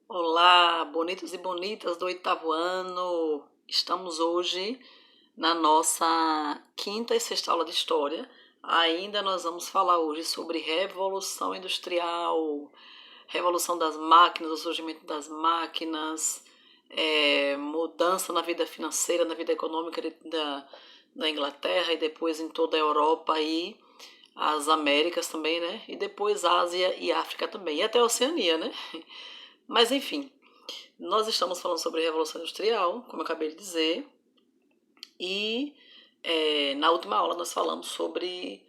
Olá, bonitos e bonitas do oitavo ano! Estamos hoje na nossa quinta e sexta aula de História. Ainda nós vamos falar hoje sobre Revolução Industrial, Revolução das Máquinas, o surgimento das máquinas, mudança na vida financeira, na vida econômica da Inglaterra e depois em toda a Europa e as Américas também, né? E depois Ásia e África também, e até a Oceania, né? Mas enfim, nós estamos falando sobre Revolução Industrial, como eu acabei de dizer, e na última aula nós falamos sobre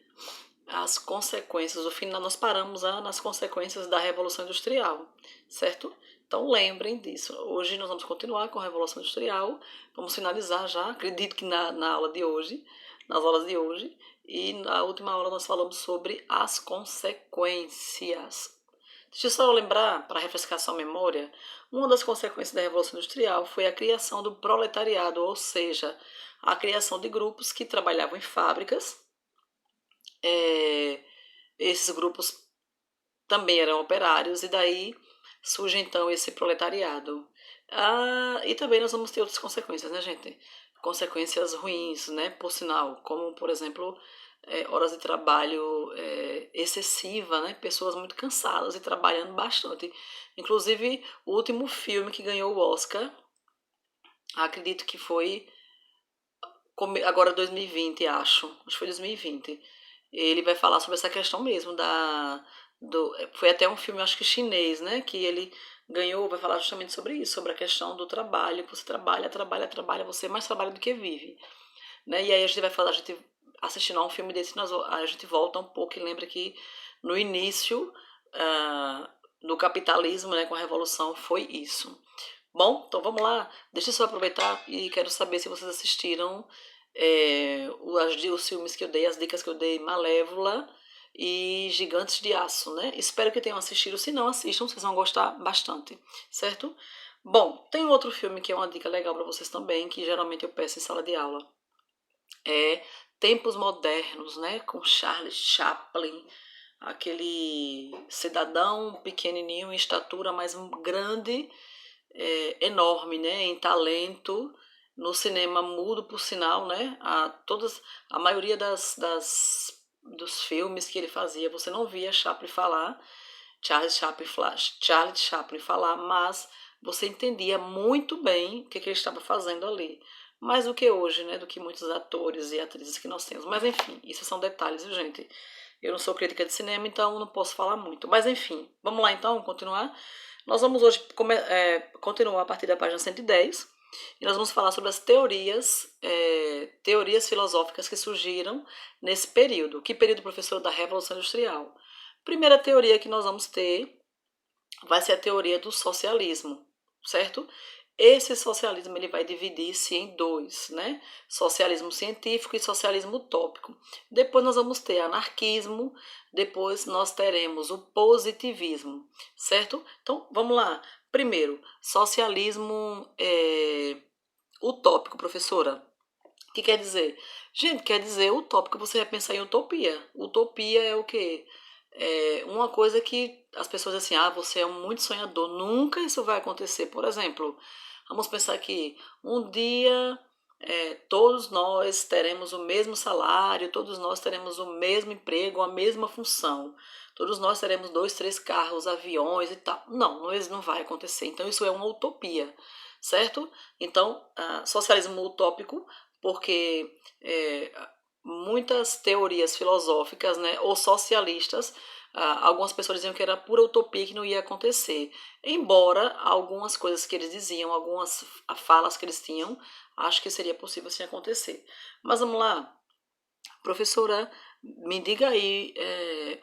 as consequências, no final nós paramos nas consequências da Revolução Industrial, certo? Então lembrem disso. Hoje nós vamos continuar com a Revolução Industrial, vamos finalizar já, acredito que na aula de hoje, nas aulas de hoje, e na última aula nós falamos sobre as consequências. Deixa eu só lembrar, para refrescar sua memória, uma das consequências da Revolução Industrial foi a criação do proletariado, ou seja, a criação de grupos que trabalhavam em fábricas. Esses grupos também eram operários, e daí surge então esse proletariado. E também nós vamos ter outras consequências, né, gente? Consequências ruins, né, por sinal, como, por exemplo, horas de trabalho excessiva, né? Pessoas muito cansadas e trabalhando bastante. Inclusive, o último filme que ganhou o Oscar, acredito que foi agora 2020, acho que foi 2020. Ele vai falar sobre essa questão mesmo foi até um filme, acho que chinês, né? Que ele ganhou, vai falar justamente sobre isso, sobre a questão do trabalho, que você trabalha, trabalha, trabalha, você mais trabalha do que vive, né? E aí a gente vai falar, a gente assistindo a um filme desse, a gente volta um pouco e lembra que no início do capitalismo, né, com a revolução, foi isso. Bom, então vamos lá. Deixa eu só aproveitar e quero saber se vocês assistiram os filmes que eu dei, as dicas que eu dei, Malévola e Gigantes de Aço, né? Espero que tenham assistido. Se não, assistam, vocês vão gostar bastante, certo? Bom, tem outro filme que é uma dica legal para vocês também, que geralmente eu peço em sala de aula. É Tempos Modernos, né? Com Charles Chaplin, aquele cidadão pequenininho em estatura, mas grande, enorme, né, em talento, no cinema mudo, por sinal, né, a maioria dos filmes que ele fazia, você não via Chaplin falar, Charles Chaplin falar, mas você entendia muito bem o que ele estava fazendo ali. Mais do que hoje, né, do que muitos atores e atrizes que nós temos. Mas enfim, isso são detalhes, viu, gente? Eu não sou crítica de cinema, então não posso falar muito. Mas enfim, vamos lá então, continuar. Nós vamos hoje continuar a partir da página 110 e nós vamos falar sobre as teorias filosóficas que surgiram nesse período. Que período, professor? Da Revolução Industrial. Primeira teoria que nós vamos ter vai ser a teoria do socialismo, certo? Esse socialismo ele vai dividir-se em dois, né? Socialismo científico e socialismo utópico. Depois nós vamos ter anarquismo, depois nós teremos o positivismo, certo? Então, vamos lá. Primeiro, socialismo utópico, professora. O que quer dizer? Gente, quer dizer utópico, você vai pensar em utopia. Utopia é o quê? É uma coisa que as pessoas dizem assim, você é muito sonhador, nunca isso vai acontecer. Por exemplo, vamos pensar que um dia todos nós teremos o mesmo salário, todos nós teremos o mesmo emprego, a mesma função. Todos nós teremos dois, três carros, aviões e tal. Não, isso não vai acontecer. Então isso é uma utopia, certo? Então, socialismo utópico, porque muitas teorias filosóficas, né, ou socialistas, algumas pessoas diziam que era pura utopia, que não ia acontecer. Embora algumas coisas que eles diziam, algumas falas que eles tinham, acho que seria possível assim acontecer. Mas vamos lá, professora, me diga aí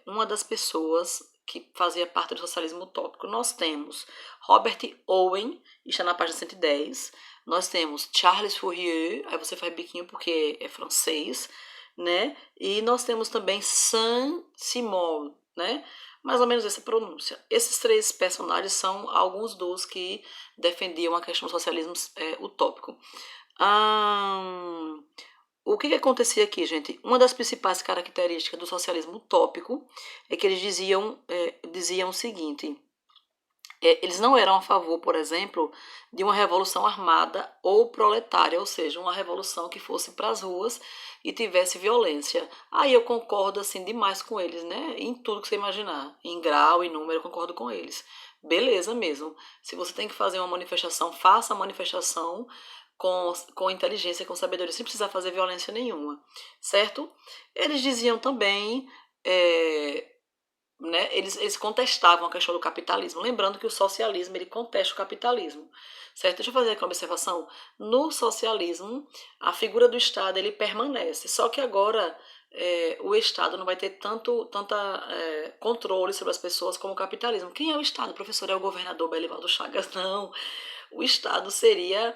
uma das pessoas que fazia parte do socialismo utópico. Nós temos Robert Owen, está na página 110. Nós temos Charles Fourier, aí você faz biquinho porque é francês, né? E nós temos também Saint-Simon, né? Mais ou menos essa pronúncia. Esses três personagens são alguns dos que defendiam a questão do socialismo utópico. O que acontecia aqui, gente? Uma das principais características do socialismo utópico é que eles diziam o seguinte: eles não eram a favor, por exemplo, de uma revolução armada ou proletária, ou seja, uma revolução que fosse para as ruas e tivesse violência. Aí eu concordo assim demais com eles, né? Em tudo que você imaginar, em grau, em número, eu concordo com eles. Beleza mesmo. Se você tem que fazer uma manifestação, faça a manifestação com inteligência, com sabedoria, sem precisar fazer violência nenhuma, certo? Eles diziam também, é, né, eles contestavam a questão do capitalismo, lembrando que o socialismo ele contesta o capitalismo, certo? Deixa eu fazer aqui uma observação. No socialismo, a figura do Estado ele permanece, só que agora o Estado não vai ter tanta controle sobre as pessoas como o capitalismo. Quem é o Estado, professor? É o governador Belivaldo Chagas? Não. O Estado seria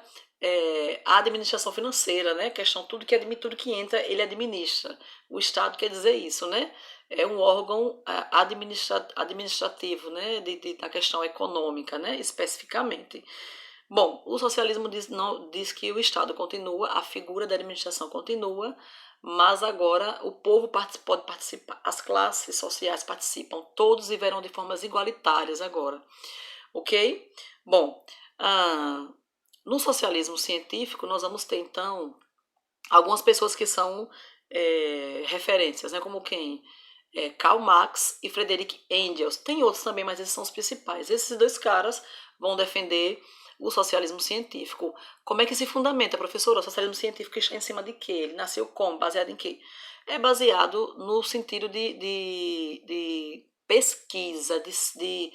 a administração financeira, né? Questão tudo que entra, ele administra. O Estado quer dizer isso, né? É um órgão administrativo, né? Da questão econômica, né? Especificamente. Bom, o socialismo diz, não, diz que o Estado continua, a figura da administração continua, mas agora o povo pode participar, as classes sociais participam, todos viverão de formas igualitárias agora, ok? Bom, ah, no socialismo científico, nós vamos ter, então, algumas pessoas que são referências, né, como quem? Karl Marx e Friedrich Engels. Tem outros também, mas esses são os principais. Esses dois caras vão defender o socialismo científico. Como é que se fundamenta, professora? O socialismo científico está em cima de quê? Ele nasceu como? Baseado em quê? É baseado no sentido de pesquisa, de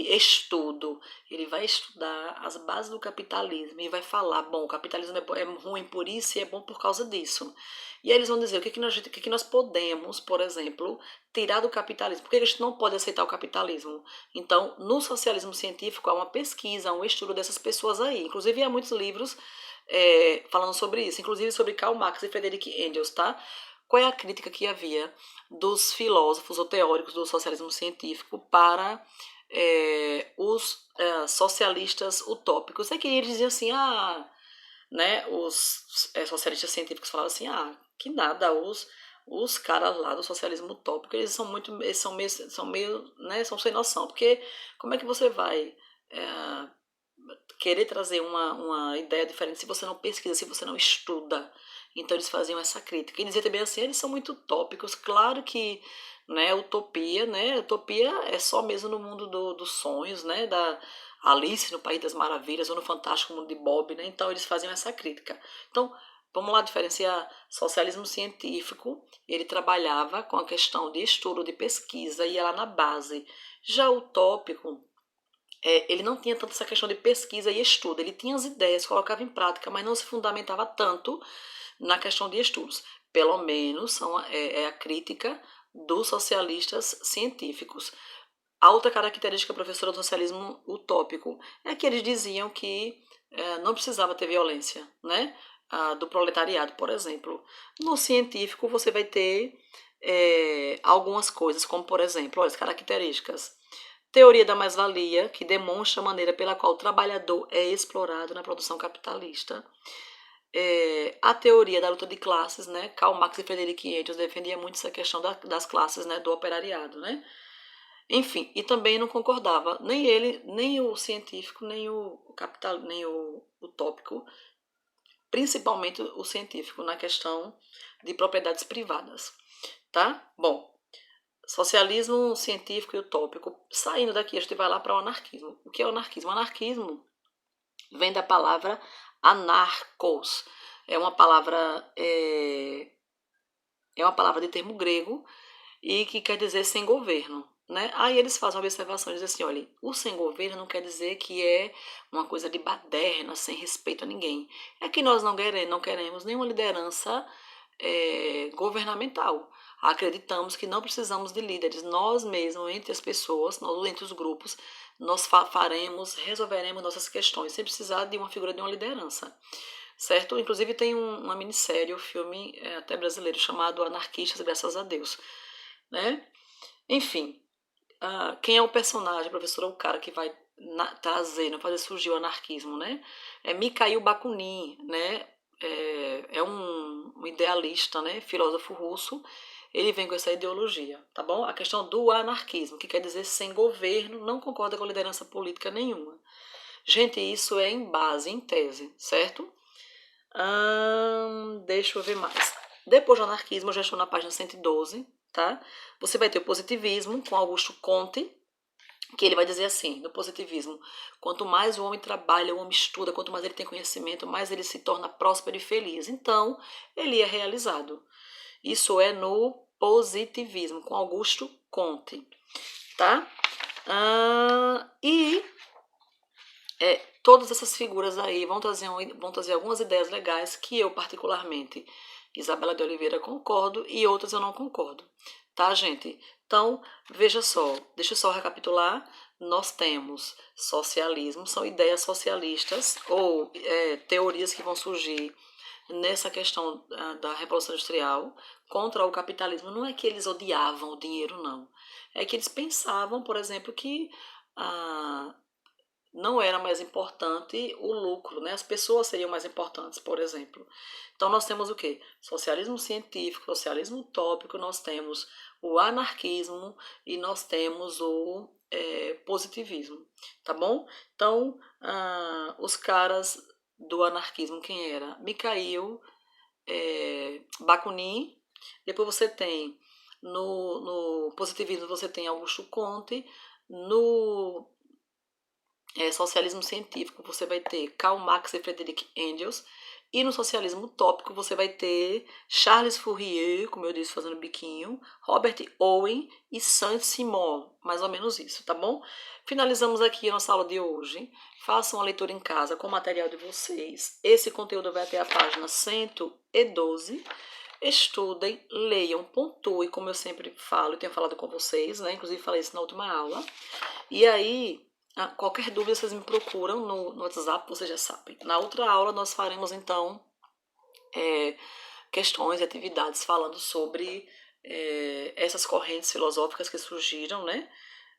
estudo. Ele vai estudar as bases do capitalismo e vai falar, bom, o capitalismo é ruim por isso e é bom por causa disso. E aí eles vão dizer o que nós podemos, por exemplo, tirar do capitalismo. Por que a gente não pode aceitar o capitalismo? Então, no socialismo científico há uma pesquisa, um estudo dessas pessoas aí. Inclusive há muitos livros falando sobre isso, inclusive sobre Karl Marx e Friedrich Engels, tá? Qual é a crítica que havia dos filósofos ou teóricos do socialismo científico para os socialistas utópicos? É que eles diziam assim, né, os socialistas científicos falavam assim, que nada, os caras lá do socialismo utópico, eles são meio, né, são sem noção, porque como é que você vai querer trazer uma ideia diferente se você não pesquisa, se você não estuda? Então eles faziam essa crítica. E dizia também assim, eles são muito utópicos, claro que, né, utopia é só mesmo no mundo dos sonhos, né, da Alice no País das Maravilhas ou no Fantástico Mundo de Bob, né? Então eles faziam essa crítica. Então, vamos lá diferenciar socialismo científico, ele trabalhava com a questão de estudo, de pesquisa, ia lá na base. Já o utópico, ele não tinha tanto essa questão de pesquisa e estudo, ele tinha as ideias, colocava em prática, mas não se fundamentava tanto na questão de estudos. Pelo menos é a crítica dos socialistas científicos. A outra característica, professora, do socialismo utópico é que eles diziam que não precisava ter violência, né? Do proletariado, por exemplo. No científico, você vai ter algumas coisas, como, por exemplo, olha, as características. Teoria da mais-valia, que demonstra a maneira pela qual o trabalhador é explorado na produção capitalista. A teoria da luta de classes, né? Karl Marx e Friedrich Engels defendiam muito essa questão das classes, né? Do operariado, né? Enfim, e também não concordava, nem ele, nem o científico, nem o capital, nem o utópico, principalmente o científico, na questão de propriedades privadas, tá? Bom, socialismo científico e utópico. Saindo daqui, a gente vai lá para o anarquismo. O que é o anarquismo? O anarquismo vem da palavra anarcos. É uma palavra de termo grego e que quer dizer sem governo. Né? Aí eles fazem uma observação e dizem assim, olha, o sem governo não quer dizer que é uma coisa de baderna, sem respeito a ninguém. É que nós não queremos nenhuma liderança governamental. Acreditamos que não precisamos de líderes. Nós mesmos, entre as pessoas, entre os grupos, nós resolveremos nossas questões, sem precisar de uma figura de uma liderança. Certo? Inclusive tem uma minissérie, um filme até brasileiro, chamado Anarquistas, graças a Deus. Né? Enfim, quem é o personagem, professor, é o cara que vai trazer, fazer surgir o anarquismo, né? É Mikhail Bakunin, né? É um idealista, né? Filósofo russo, ele vem com essa ideologia, tá bom? A questão do anarquismo, que quer dizer sem governo, não concorda com liderança política nenhuma. Gente, isso é em base, em tese, certo? Deixa eu ver mais. Depois do anarquismo, eu já estou na página 112, tá? Você vai ter o positivismo com Augusto Comte, que ele vai dizer assim, no positivismo, quanto mais o homem trabalha, o homem estuda, quanto mais ele tem conhecimento, mais ele se torna próspero e feliz. Então, ele é realizado. Isso é no positivismo, com Augusto Comte, tá? E todas essas figuras aí vão trazer algumas ideias legais que eu, particularmente, Isabela de Oliveira, concordo e outras eu não concordo. Tá, gente? Então, veja só, deixa eu só recapitular. Nós temos socialismo, são ideias socialistas ou teorias que vão surgir nessa questão da Revolução Industrial contra o capitalismo. Não é que eles odiavam o dinheiro, não. É que eles pensavam, por exemplo, que não era mais importante o lucro, né? As pessoas seriam mais importantes, por exemplo. Então nós temos o quê? Socialismo científico, socialismo utópico, nós temos o anarquismo e nós temos o positivismo, tá bom? Então, os caras do anarquismo, quem era? Mikhail Bakunin. Depois você tem, no positivismo, você tem Augusto Comte. No socialismo científico, você vai ter Karl Marx e Friedrich Engels. E no socialismo utópico, você vai ter Charles Fourier, como eu disse, fazendo biquinho, Robert Owen e Saint-Simon. Mais ou menos isso, tá bom? Finalizamos aqui a nossa aula de hoje. Façam a leitura em casa com o material de vocês. Esse conteúdo vai até a página 112. Estudem, leiam, pontuem, como eu sempre falo e tenho falado com vocês, né? Inclusive falei isso na última aula. E aí, qualquer dúvida vocês me procuram no WhatsApp, vocês já sabem. Na outra aula nós faremos então questões e atividades falando sobre essas correntes filosóficas que surgiram, né?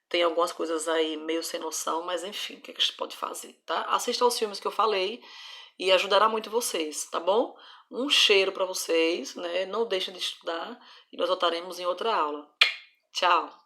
Tem algumas coisas aí meio sem noção, mas enfim, o que a gente pode fazer, tá? Assista aos filmes que eu falei e ajudará muito vocês, tá bom? Um cheiro para vocês, né? Não deixem de estudar e nós voltaremos em outra aula. Tchau!